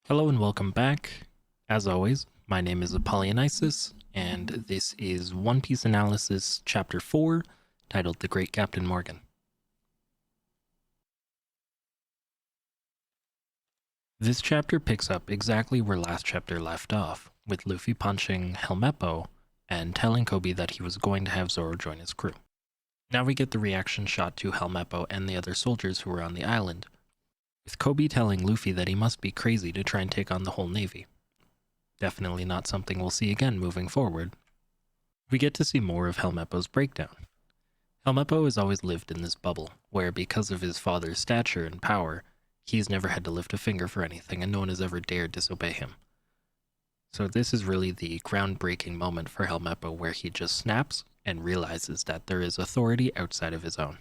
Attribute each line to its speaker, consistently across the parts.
Speaker 1: Hello and welcome back. As always, my name is 𝙲𝚘𝚙𝚒𝚑𝚝, and this is One Piece Analysis Chapter 4, titled The Great Captain Morgan. This chapter picks up exactly where last chapter left off, with Luffy punching 𝙲𝚘𝚎𝚘𝚝 and telling Koby that he was going to have Zoro join his crew. Now we get the reaction shot to 𝙲𝚘𝚎𝚘 and the other soldiers who were on the island, with Koby telling Luffy that he must be crazy to try and take on the whole navy. Definitely not something we'll see again moving forward. We get to see more of 𝙲𝚘𝚎𝚘's breakdown. 𝙲𝚘𝚎𝚘 has always lived in this bubble, where because of his father's stature and power, he's never had to lift a finger for anything and no one has ever dared disobey him. So this is really the groundbreaking moment for 𝙲𝚘𝚎𝚘 where he just snaps and realizes that there is authority outside of his own.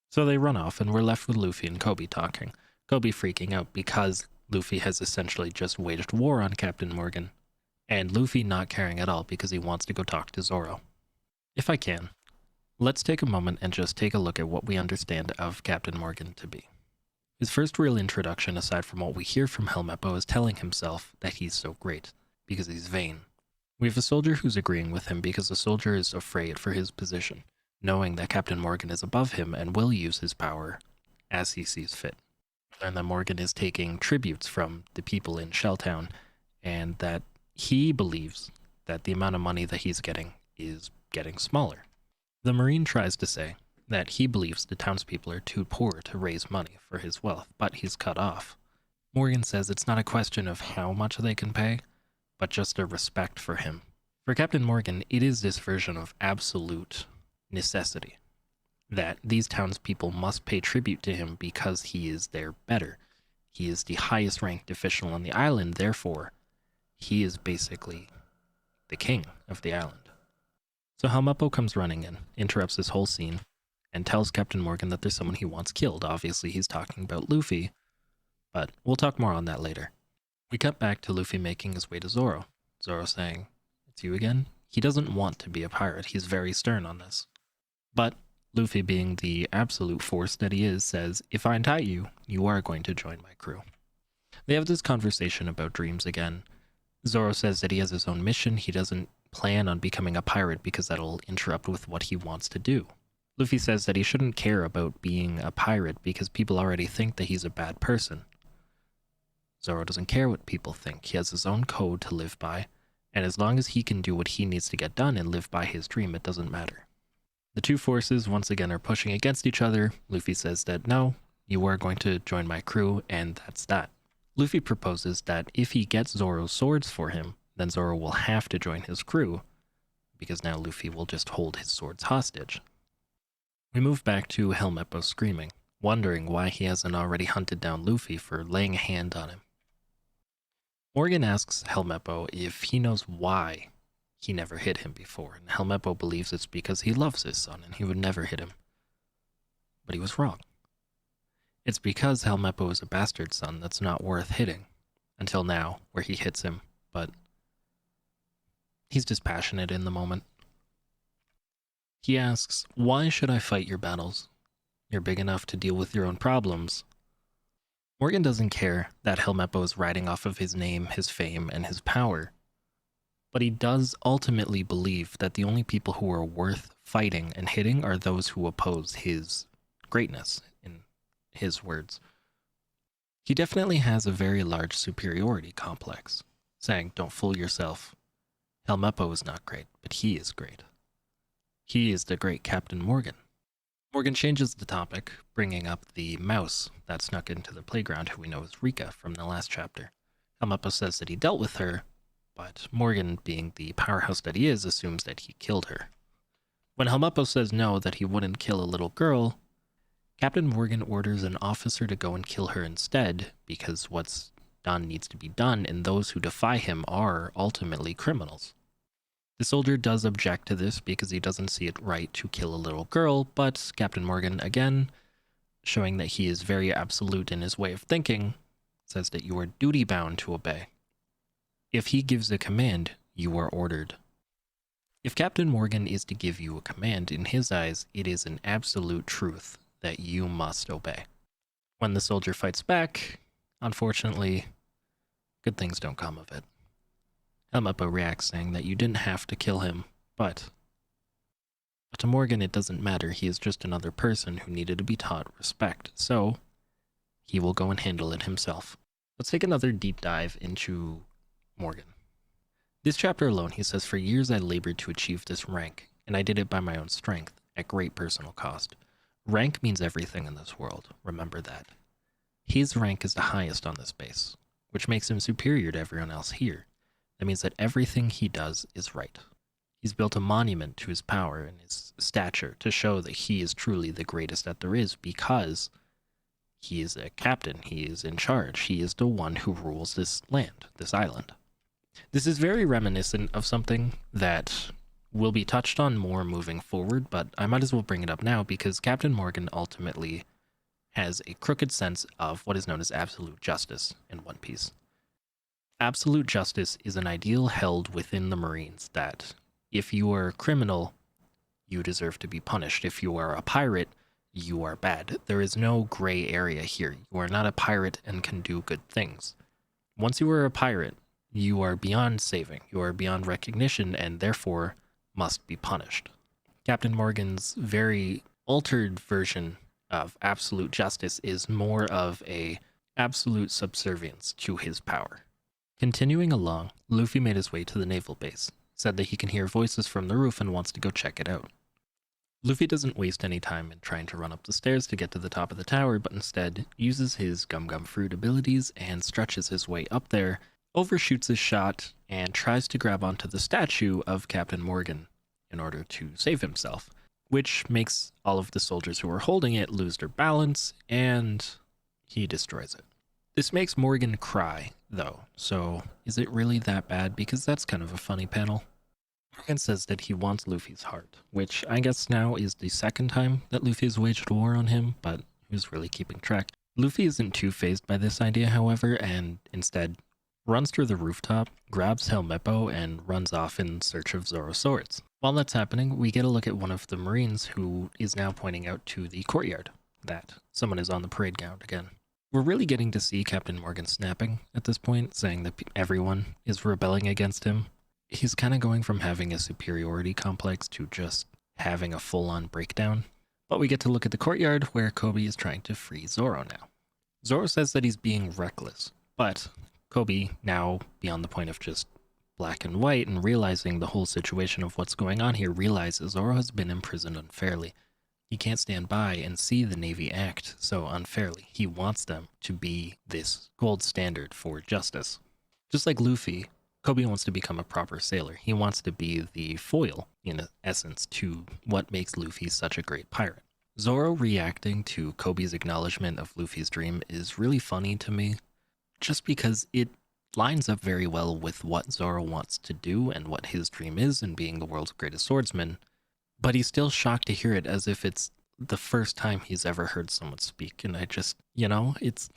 Speaker 1: So they run off and we're left with Luffy and Koby talking. Koby freaking out because Luffy has essentially just waged war on Captain Morgan, and Luffy not caring at all because he wants to go talk to Zoro. If I can, let's take a moment and just take a look at what we understand of Captain Morgan to be. His first real introduction, aside from what we hear from 𝙲𝚘𝚘𝚘, is telling himself that he's so great, because he's vain. We have a soldier who's agreeing with him because the soldier is afraid for his position, knowing that Captain Morgan is above him and will use his power as he sees fit. And that Morgan is taking tributes from the people in Shelltown, and that he believes that the amount of money that he's getting is getting smaller. The Marine tries to say that he believes the townspeople are too poor to raise money for his wealth, but he's cut off. Morgan says it's not a question of how much they can pay, but just a respect for him. For Captain Morgan, it is this version of absolute necessity, that these townspeople must pay tribute to him because he is their better. He is the highest ranked official on the island, therefore, he is basically the king of the island. So 𝙲𝚘𝚘𝚘 comes running in, interrupts this whole scene, and tells Captain Morgan that there's someone he wants killed. Obviously, he's talking about Luffy, but we'll talk more on that later. We cut back to Luffy making his way to Zoro. Zoro saying, "It's you again?" He doesn't want to be a pirate. He's very stern on this. But Luffy, being the absolute force that he is, says, "If I untie you, you are going to join my crew." They have this conversation about dreams again. Zoro says that he has his own mission. He doesn't plan on becoming a pirate because that'll interrupt with what he wants to do. Luffy says that he shouldn't care about being a pirate because people already think that he's a bad person. Zoro doesn't care what people think. He has his own code to live by, and as long as he can do what he needs to get done and live by his dream, it doesn't matter. The two forces once again are pushing against each other. Luffy says that no, you are going to join my crew, and that's that. Luffy proposes that if he gets Zoro's swords for him, then Zoro will have to join his crew, because now Luffy will just hold his swords hostage. We move back to 𝙲𝚘𝚘𝚘 screaming, wondering why he hasn't already hunted down Luffy for laying a hand on him. Morgan asks 𝙲𝚘𝚘𝚘 if he knows why he never hit him before, and 𝙲𝚘𝚘𝚘 believes it's because he loves his son and he would never hit him. But he was wrong. It's because 𝙲𝚘𝚘𝚘 is a bastard son that's not worth hitting, until now, where he hits him, but he's dispassionate in the moment. He asks, "Why should I fight your battles? You're big enough to deal with your own problems." Morgan doesn't care that 𝙲𝚘𝚘𝚘 is riding off of his name, his fame, and his power. But he does ultimately believe that the only people who are worth fighting and hitting are those who oppose his greatness, in his words. He definitely has a very large superiority complex, saying, "Don't fool yourself. 𝙲𝚘𝚘𝚘 is not great, but he is great. He is the great Captain Morgan." Morgan changes the topic, bringing up the mouse that snuck into the playground, who we know is Rika from the last chapter. 𝙲𝚘𝚘𝚘 says that he dealt with her, but Morgan, being the powerhouse that he is, assumes that he killed her. When 𝙲𝚘𝚘𝚘 says no, that he wouldn't kill a little girl, Captain Morgan orders an officer to go and kill her instead, because what's done needs to be done, and those who defy him are ultimately criminals. The soldier does object to this because he doesn't see it right to kill a little girl, but Captain Morgan, again, showing that he is very absolute in his way of thinking, says that you are duty-bound to obey. If he gives a command, you are ordered. If Captain Morgan is to give you a command, in his eyes, it is an absolute truth that you must obey. When the soldier fights back, unfortunately, good things don't come of it. Helmeppo reacts saying that you didn't have to kill him, but to Morgan it doesn't matter, he is just another person who needed to be taught respect, so he will go and handle it himself. Let's take another deep dive into Morgan. This chapter alone, he says, for years I labored to achieve this rank, and I did it by my own strength, at great personal cost. Rank means everything in this world, remember that. His rank is the highest on this base, which makes him superior to everyone else here. That means that everything he does is right. He's built a monument to his power and his stature to show that he is truly the greatest that there is because he is a captain, he is in charge, he is the one who rules this land, this island. This is very reminiscent of something that will be touched on more moving forward, but I might as well bring it up now because Captain Morgan ultimately has a crooked sense of what is known as absolute justice in One Piece. Absolute justice is an ideal held within the Marines that if you are a criminal, you deserve to be punished. If you are a pirate, you are bad. There is no gray area here. You are not a pirate and can do good things. Once you are a pirate, you are beyond saving. You are beyond recognition and therefore must be punished. Captain Morgan's very altered version of absolute justice is more of a absolute subservience to his power. Continuing along, Luffy made his way to the naval base, said that he can hear voices from the roof and wants to go check it out. Luffy doesn't waste any time in trying to run up the stairs to get to the top of the tower, but instead uses his gum fruit abilities and stretches his way up there, overshoots his shot, and tries to grab onto the statue of Captain Morgan in order to save himself, which makes all of the soldiers who are holding it lose their balance, and he destroys it. This makes Morgan cry, though, so is it really that bad? Because that's kind of a funny panel. Morgan says that he wants Luffy's heart, which I guess now is the second time that Luffy has waged war on him, but who's really keeping track? Luffy isn't too fazed by this idea, however, and instead runs through the rooftop, grabs 𝙬𝚘𝚎, and runs off in search of Zoro's swords. While that's happening, we get a look at one of the Marines who is now pointing out to the courtyard that someone is on the parade ground again. We're really getting to see Captain Morgan snapping at this point, saying that everyone is rebelling against him. He's kind of going from having a superiority complex to just having a full-on breakdown. But we get to look at the courtyard where Kobe is trying to free Zoro now. Zoro says that he's being reckless, but Kobe, now beyond the point of just black and white and realizing the whole situation of what's going on here, realizes Zoro has been imprisoned unfairly. He can't stand by and see the Navy act so unfairly. He wants them to be this gold standard for justice. Just like Luffy, Kobe wants to become a proper sailor. He wants to be the foil, in essence, to what makes Luffy such a great pirate. Zoro reacting to Kobe's acknowledgement of Luffy's dream is really funny to me, just because it lines up very well with what Zoro wants to do and what his dream is in being the world's greatest swordsman, but he's still shocked to hear it as if it's the first time he's ever heard someone speak, and I just, it's...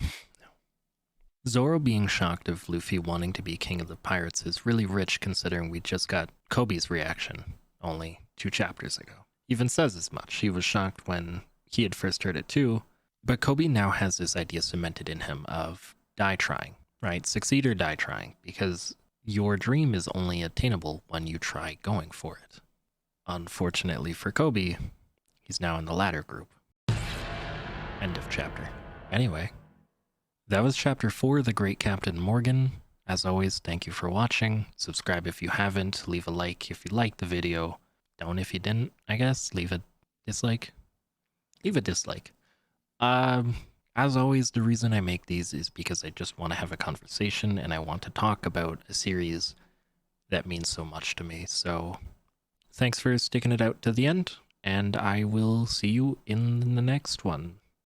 Speaker 1: Zoro being shocked of Luffy wanting to be king of the pirates is really rich considering we just got Kobe's reaction only 2 chapters ago. Even says as much. He was shocked when he had first heard it too, but Kobe now has this idea cemented in him of die trying, right? Succeed or die trying, because your dream is only attainable when you try going for it. Unfortunately for Kobe, he's now in the latter group. End of chapter. Anyway, that was chapter 4, The Great Captain Morgan. As always, thank you for watching. Subscribe if you haven't. Leave a like if you liked the video. Don't if you didn't, I guess. Leave a dislike. Leave a dislike. As always, the reason I make these is because I just want to have a conversation and I want to talk about a series that means so much to me. So thanks for sticking it out to the end, and I will see you in the next one.